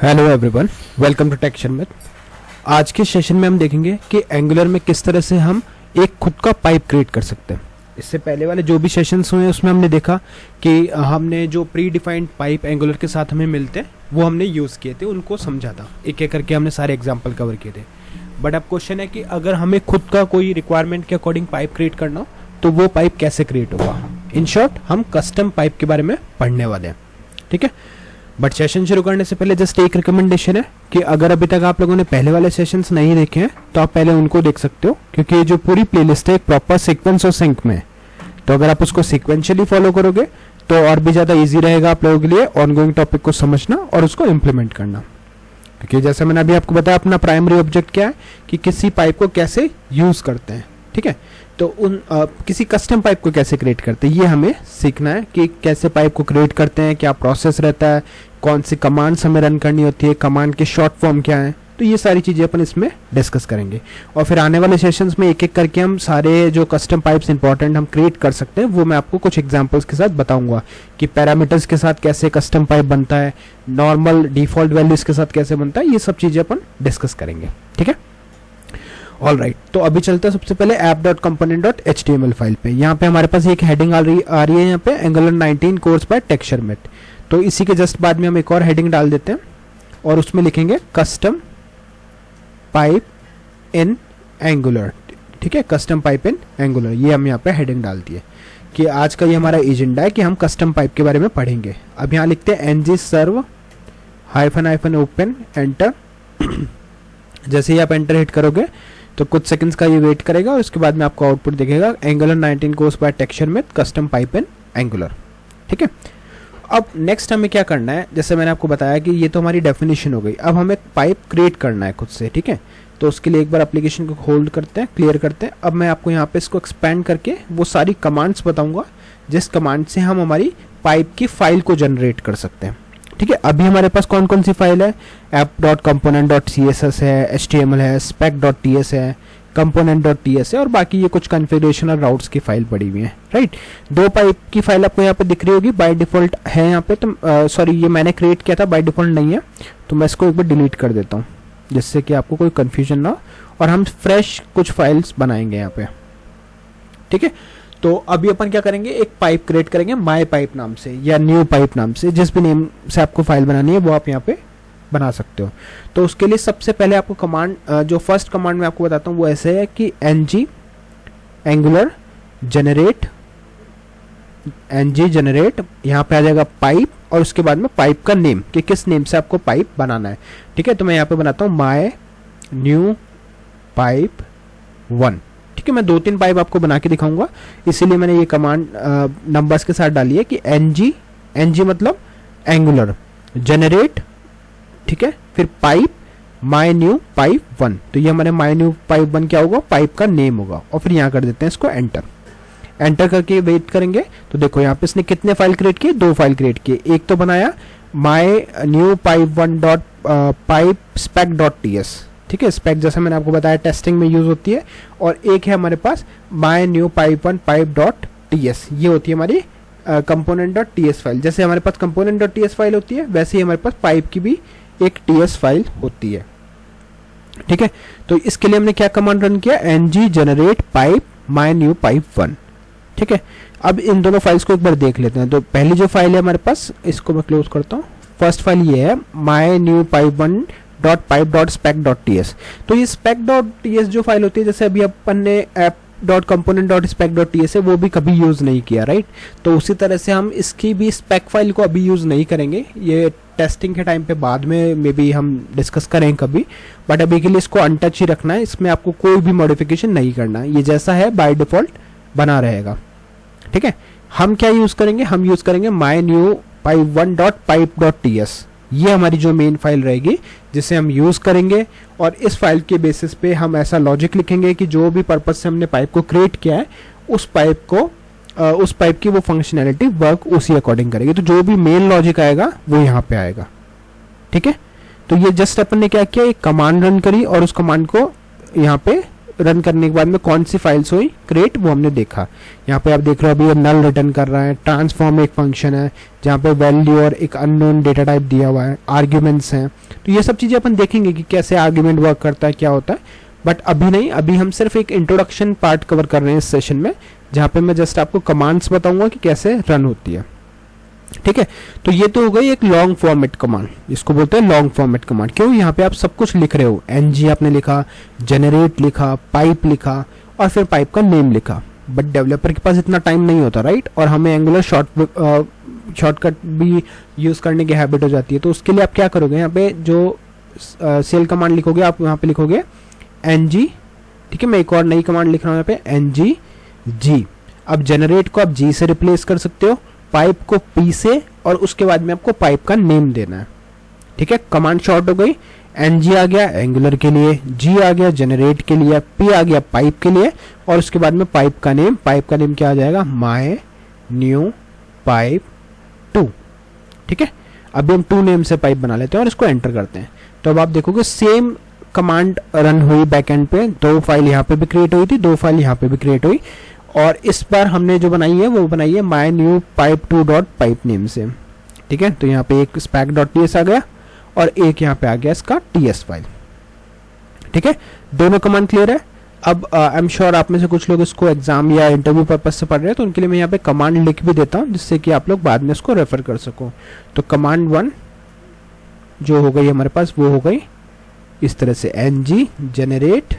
Hello everyone, welcome to Tech Sharmit. आज के session में हम देखेंगे कि एंगुलर में किस तरह से हम एक खुद का पाइप क्रिएट कर सकते हैं। इससे पहले वाले जो भी सेशंस हुए उसमें हमने देखा कि हमने जो प्री डिफाइंड पाइप एंगुलर के साथ हमें मिलते हैं वो हमने यूज़ किए थे, उनको समझा था, एक एक करके हमने सारे एग्जाम्पल कवर किए थे। बट अब क्वेश्चन है कि अगर हमें खुद का कोई रिक्वायरमेंट के अकॉर्डिंग पाइप क्रिएट करना हो तो वो पाइप कैसे क्रिएट होगा। इन शॉर्ट हम कस्टम पाइप के बारे में पढ़ने वाले हैं, ठीक है। बट सेशन शुरू करने से पहले जस्ट एक रिकमेंडेशन है कि अगर अभी तक आप लोगों ने पहले वाले सेशंस नहीं देखे हैं तो आप पहले उनको देख सकते हो, क्योंकि ये जो पूरी प्लेलिस्ट है एक प्रॉपर सीक्वेंस और सिंक में है। तो अगर आप उसको सीक्वेंशियली फॉलो करोगे तो और भी ज़्यादा ईजी रहेगा आप लोगों के लिए ऑनगोइंग टॉपिक को समझना और उसको इम्प्लीमेंट करना। क्योंकि जैसे मैंने अभी आपको बताया, अपना प्राइमरी ऑब्जेक्ट क्या है कि किसी पाइप को कैसे यूज़ करते हैं, ठीक है। तो किसी कस्टम पाइप को कैसे क्रिएट करते हैं ये हमें सीखना है कि कैसे पाइप को क्रिएट करते हैं, क्या प्रोसेस रहता है, कौन सी कमांड्स हमें रन करनी होती है, कमांड के शॉर्ट फॉर्म क्या है। तो ये सारी चीज़ें अपन इसमें डिस्कस करेंगे और फिर आने वाले सेशंस में एक एक करके हम सारे जो कस्टम पाइप्स इंपॉर्टेंट हम क्रिएट कर सकते हैं वो मैं आपको कुछ एग्जांपल्स के साथ बताऊंगा कि पैरामीटर्स के साथ कैसे कस्टम पाइप बनता है, नॉर्मल डिफॉल्ट वैल्यूज के साथ कैसे बनता है, ये सब चीज़ें अपन डिस्कस करेंगे, ठीक है। ऑल राइट, तो अभी चलते हैं सबसे पहले app.component.html फाइल पे। यहाँ पे हमारे पास एक हेडिंग आ रही है यहाँ पे angular 19 course by Tech Sharmit. तो इसी के जस्ट बाद में हम एक और हेडिंग डाल देते हैं और उसमें लिखेंगे कस्टम पाइप इन एंगुलर, ठीक है। कस्टम पाइप इन एंगुलर, ये हम यहाँ पे हेडिंग डाल दिए कि आज का ये हमारा एजेंडा है कि हम कस्टम पाइप के बारे में पढ़ेंगे। अब यहाँ लिखते हैं ng serve -- open एंटर। जैसे ही आप एंटर हिट करोगे तो कुछ सेकंड्स का ये वेट करेगा और उसके बाद में आपको आउटपुट दिखेगा Angular 19 course by Tech Sharmit custom pipe in Angular, ठीक है। अब नेक्स्ट हमें क्या करना है, जैसे मैंने आपको बताया कि ये तो हमारी डेफिनेशन हो गई। अब हमें पाइप क्रिएट करना है खुद से, ठीक है। तो उसके लिए एक बार एप्लीकेशन को होल्ड करते हैं, क्लियर करते हैं। अब मैं आपको यहाँ पे इसको एक्सपेंड करके वो सारी कमांड्स बताऊंगा जिस कमांड से हम हमारी पाइप की फाइल को जनरेट कर सकते हैं, ठीक है। अभी हमारे पास कौन कौन सी फाइल है, app.component.css है, html है, spec.ts है, component.ts है और बाकी ये कुछ कॉन्फ़िगरेशन और राउट्स की फाइल पड़ी हुई है, राइट। दो पाइप की फाइल आपको यहाँ पे दिख रही होगी, बाय डिफॉल्ट है यहाँ पे। तो सॉरी, ये मैंने क्रिएट किया था, बाय डिफॉल्ट नहीं है। तो मैं इसको एक बार डिलीट कर देता हूँ जिससे कि आपको कोई कन्फ्यूजन ना हो और हम फ्रेश कुछ फाइल्स बनाएंगे यहाँ पे, ठीक है। तो अभी अपन क्या करेंगे, एक पाइप क्रिएट करेंगे माई पाइप नाम से या न्यू पाइप नाम से, जिस भी नेम से आपको फाइल बनानी है वो आप यहाँ पे बना सकते हो। तो उसके लिए सबसे पहले आपको कमांड, जो फर्स्ट कमांड मैं आपको बताता हूँ वो ऐसे है कि ng एंगुलर जनरेट यहाँ पे आ जाएगा पाइप और उसके बाद में पाइप का नेम कि किस नेम से आपको पाइप बनाना है, ठीक है। तो मैं यहाँ पे बनाता हूँ माई न्यू पाइप 1, ठीक है। मैं 2-3 पाइप आपको बना के दिखाऊंगा, इसीलिए मैंने ये कमांड नंबर्स के साथ डाली है कि ng मतलब एंगुलर जनरेट, ठीक है, फिर पाइप माई न्यू पाइप 1। तो ये हमारे माई न्यू पाइप 1 क्या होगा, पाइप का नेम होगा। और फिर यहाँ कर देते हैं इसको एंटर करके वेट करेंगे। तो देखो यहाँ पे इसने कितने फाइल क्रिएट किए, 2 फाइल क्रिएट किए। एक तो बनाया my new pipe 1 dot pipe spec.ts, ठीक है। स्पेक जैसा मैंने आपको बताया टेस्टिंग में यूज होती है। और एक है हमारे पास माई न्यू पाइप 1 pipe.ts, ये होती है हमारी component.ts फाइल। जैसे हमारे पास component.ts फाइल होती है वैसे ही हमारे पास पाइप की भी एक ts फाइल होती है, ठीक है। तो इसके लिए हमने क्या कमांड रन किया, ng generate pipe my new pipe 1, ठीक है। अब इन दोनों फाइल्स को एक बार देख लेते हैं। तो पहली जो फाइल है हमारे पास, इसको मैं क्लोज करता हूँ। फर्स्ट फाइल ये है माई न्यू पाइप 1 .pipe.spec.ts। तो ये spec.ts जो फाइल होती है, जैसे अभी अपन ने app.component.spec.ts है वो भी कभी यूज़ नहीं किया, राइट। तो उसी तरह से हम इसकी भी spec फाइल को अभी यूज़ नहीं करेंगे, ये टेस्टिंग के टाइम पे बाद में मे बी हम डिस्कस करें कभी। बट अभी के लिए इसको अनटच ही रखना है, इसमें आपको कोई भी मॉडिफिकेशन नहीं करना है, ये जैसा है बाय डिफॉल्ट बना रहेगा, ठीक है। हम क्या यूज़ करेंगे, हम यूज़ करेंगे माई न्यू पाइप 1 .pipe.ts, ये हमारी जो मेन फाइल रहेगी जिसे हम यूज़ करेंगे। और इस फाइल के बेसिस पे हम ऐसा लॉजिक लिखेंगे कि जो भी पर्पस से हमने पाइप को क्रिएट किया है उस पाइप की वो फंक्शनैलिटी वर्क उसी अकॉर्डिंग करेगी। तो जो भी मेन लॉजिक आएगा वो यहाँ पे आएगा, ठीक है। तो ये जस्ट अपन ने क्या किया, एक कमांड रन करी और उस कमांड को यहाँ पे रन करने के बाद में कौन सी फाइल्स हुई क्रिएट, वो हमने देखा। यहाँ पे आप देख रहे हो अभी ये नल रिटर्न कर रहा है। ट्रांसफॉर्म एक फंक्शन है जहाँ पे वैल्यू और एक अननोन डेटा टाइप दिया हुआ है, आर्ग्यूमेंट्स हैं। तो ये सब चीज़ें अपन देखेंगे कि कैसे आर्ग्यूमेंट वर्क करता है, क्या होता है, बट अभी नहीं, अभी हम सिर्फ एक इंट्रोडक्शन पार्ट कवर कर रहे हैं इस सेशन में, जहाँ पे मैं जस्ट आपको कमांड्स बताऊंगा कि कैसे रन होती है। ठीक है, तो ये तो हो गई एक लॉन्ग फॉर्मेट कमांड, इसको बोलते हैं लॉन्ग फॉर्मेट कमांड। क्यों, यहाँ पे आप सब कुछ लिख रहे हो, एनजी आपने लिखा, जनरेट लिखा, पाइप लिखा और फिर पाइप का नेम लिखा। बट डेवलपर के पास इतना टाइम नहीं होता, राइट, और हमें एंगुलर शॉर्टकट भी यूज करने की हैबिट हो जाती है। तो उसके लिए आप क्या करोगे, यहाँ पे जो सेल कमांड लिखोगे आप यहाँ पे लिखोगे एनजी। ठीक है, मैं एक और नई कमांड लिख रहा हूँ यहाँ पे एनजी जी। अब जनरेट को आप जी से रिप्लेस कर सकते हो, पाइप को पी से, और उसके बाद में आपको पाइप का नेम देना है। ठीक है, कमांड शॉर्ट हो गई, एनजी आ गया एंगुलर के लिए, जी आ गया जनरेट के लिए, पी आ गया पाइप के लिए, और उसके बाद में पाइप का नेम क्या आ जाएगा, माय न्यू पाइप 2। ठीक है, अभी हम 2 नेम से पाइप बना लेते हैं और इसको एंटर करते हैं। तो अब आप देखोगे सेम कमांड रन हुई बैकएंड पे, 2 फाइल यहाँ पे भी क्रिएट हुई थी, 2 फाइल यहाँ पे भी क्रिएट हुई, और इस बार हमने जो बनाई है वो बनाई है my new pipe 2 dot pipe name से। ठीक है, तो यहाँ पे एक स्पैक डॉट टीएस आ गया और एक यहाँ पे आ गया इसका टीएस फाइल। ठीक है, दोनों कमांड क्लियर है। अब आई एम श्योर आप में से कुछ लोग इसको एग्जाम या इंटरव्यू पर्पज से पढ़ रहे हैं, तो उनके लिए मैं यहाँ पे कमांड लिख भी देता हूँ जिससे कि आप लोग बाद में इसको रेफर कर सको। तो कमांड 1 जो हो गई हमारे पास वो हो गई इस तरह से, NG generate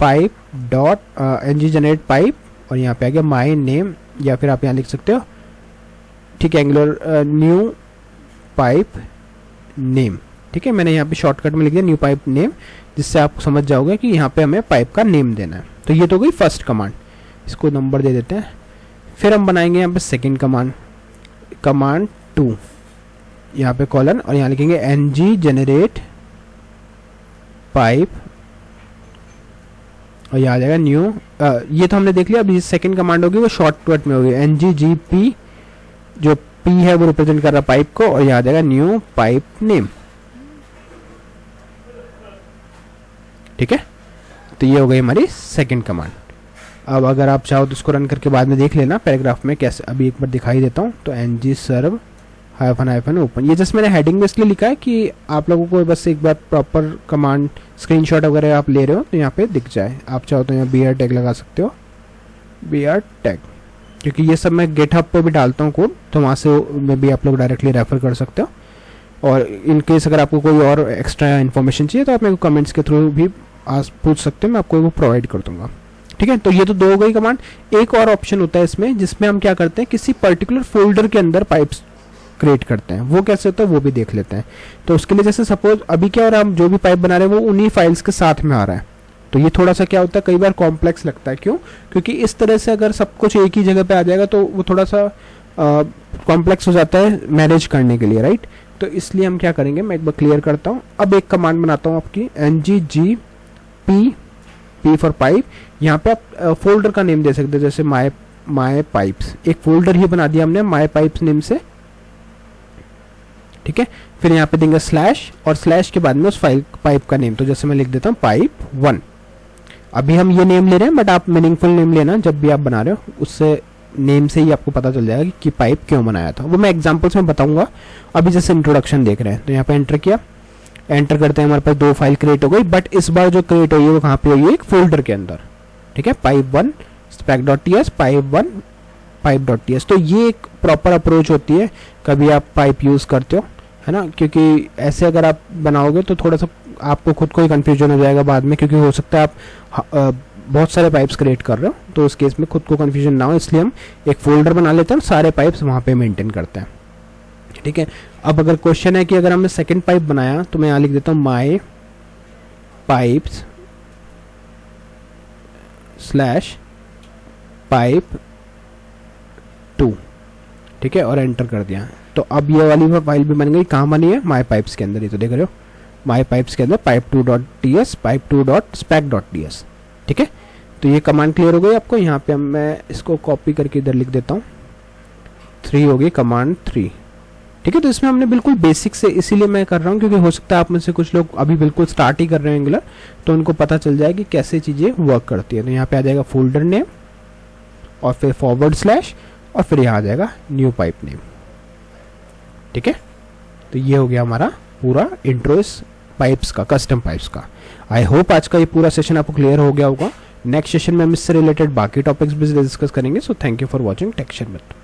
pipe dot NG generate pipe, और यहाँ पे आ गया माय नेम, या फिर आप यहाँ लिख सकते हो, ठीक है, एंगुलर न्यू पाइप नेम। ठीक है, मैंने यहाँ पे शॉर्टकट में लिख दिया न्यू पाइप नेम, जिससे आप समझ जाओगे कि यहाँ पे हमें पाइप का नेम देना है। तो ये तो गई फर्स्ट कमांड, इसको नंबर दे देते हैं। फिर हम बनाएंगे यहाँ पे सेकेंड कमांड, कमांड 2, यहाँ पे कॉलन, और यहाँ लिखेंगे एनजी जनरेट पाइप, और यहाँ आ जाएगा न्यू। ये तो हमने देख लिया। अभी सेकंड कमांड होगी वो शॉर्टकट में होगी, एनजी जी पी, जो पी है वो रिप्रेजेंट कर रहा है पाइप को, और यहाँ आ जाएगा न्यू पाइप नेम। ठीक है, तो ये हो गई हमारी सेकंड कमांड। अब अगर आप चाहो तो इसको रन करके बाद में देख लेना पैराग्राफ में कैसे, अभी एक बार दिखाई देता हूँ। तो एनजी सर्व हाइफन ओपन, ये जस्ट मैंने हेडिंग में इसलिए लिखा है कि आप लोगों को बस एक बार प्रॉपर कमांड स्क्रीनशॉट वगैरह आप ले रहे हो तो यहाँ पे दिख जाए। आप चाहो तो यहाँ BR टैग लगा सकते हो, BR टैग, क्योंकि ये सब मैं गेटहब पे भी डालता हूँ कोड, तो वहाँ से में भी आप लोग डायरेक्टली रेफर कर सकते हो। और इन केस अगर आपको कोई और एक्स्ट्रा इन्फॉर्मेशन चाहिए तो आप मेरे को कमेंट्स के थ्रू भी पूछ सकते हैं, मैं आपको वो प्रोवाइड कर दूंगा। ठीक है, तो ये तो 2 हो गई कमांड। एक और ऑप्शन होता है इसमें जिसमें हम क्या करते हैं, किसी पर्टिकुलर फोल्डर के अंदर पाइप्स क्रिएट करते हैं। वो कैसे होता है वो भी देख लेते हैं। तो उसके लिए जैसे सपोज अभी क्या हो रहा है, हम जो भी पाइप बना रहे हैं वो उन्हीं फाइल्स के साथ में आ रहा है, तो ये थोड़ा सा क्या होता है, कई बार कॉम्प्लेक्स लगता है। क्यों, क्योंकि इस तरह से अगर सब कुछ एक ही जगह पे आ जाएगा तो वो थोड़ा सा कॉम्प्लेक्स हो जाता है मैनेज करने के लिए, राइट। तो इसलिए हम क्या करेंगे, मैं एक बार क्लियर करता हूँ। अब एक कमांड बनाता हूँ आपकी, NG G P for pipe. यहाँ पे आप फोल्डर का नेम दे सकते हैं, जैसे माय पाइप्स, एक फोल्डर ही बना दिया हमने माय पाइप्स नेम से। ठीक है, फिर यहाँ पे देंगे स्लैश, और स्लैश के बाद में उस फाइल पाइप का नेम, तो जैसे मैं लिख देता हूँ पाइप 1। अभी हम ये नेम ले रहे हैं, बट आप मीनिंगफुल नेम लेना जब भी आप बना रहे हो, उससे नेम से ही आपको पता चल जाएगा कि पाइप क्यों बनाया था। वो मैं एग्जांपल्स में बताऊंगा। अभी जैसे इंट्रोडक्शन देख रहे हैं, तो यहाँ पे एंटर किया, एंटर करते हैं, हमारे पास 2 फाइल क्रिएट हो गई, बट इस बार जो क्रिएट हुई है वो कहाँ पे हुई है, एक फोल्डर के अंदर। ठीक है, pipe 1 SPAC dot T S, pipe 1 pipe dot T S. तो ये एक प्रॉपर अप्रोच होती है कभी आप पाइप यूज करते हो, है ना, क्योंकि ऐसे अगर आप बनाओगे तो थोड़ा सा आपको खुद को ही कंफ्यूजन हो जाएगा बाद में, क्योंकि हो सकता है आप बहुत सारे पाइप्स क्रिएट कर रहे हो, तो उस केस में खुद को कंफ्यूजन ना हो, इसलिए हम एक फोल्डर बना लेते हैं, सारे पाइप्स वहाँ पे मेंटेन करते हैं। ठीक है, अब अगर क्वेश्चन है कि अगर हमने सेकंड पाइप बनाया, तो मैं यहाँ लिख देता हूँ माय पाइप्स स्लैश पाइप 2। ठीक है, और एंटर कर दिया। तो अब ये वाली फाइल भी बन गई, कहाँ बनी है, माय पाइप्स के अंदर, ये तो देख रहे हो, माय पाइप्स के अंदर pipe 2 dot T S, pipe 2 dot SPAC dot T S. ठीक है, तो ये कमांड क्लियर हो गई आपको। यहाँ पे मैं इसको कॉपी करके इधर लिख देता हूँ, 3 हो गई कमांड 3। ठीक है। तो इसमें हमने बिल्कुल बेसिक से, इसीलिए मैं कर रहा हूँ क्योंकि हो सकता है आप में से कुछ लोग अभी बिल्कुल स्टार्ट ही कर रहे हैं एंगुलर, तो उनको पता चल जाए कि कैसे चीज़ें वर्क करती है। तो यहाँ पे आ जाएगा फोल्डर नेम और फिर फॉरवर्ड स्लैश और फिर यहाँ आ जाएगा न्यू पाइप नेम। ठीक है, तो ये हो गया हमारा पूरा इंट्रो इस पाइप्स का, कस्टम पाइप्स का। आई होप आज का ये पूरा सेशन आपको क्लियर हो गया होगा। नेक्स्ट सेशन में हम इससे रिलेटेड बाकी टॉपिक्स भी डिस्कस करेंगे। So thank you for watching टेक्शन विद।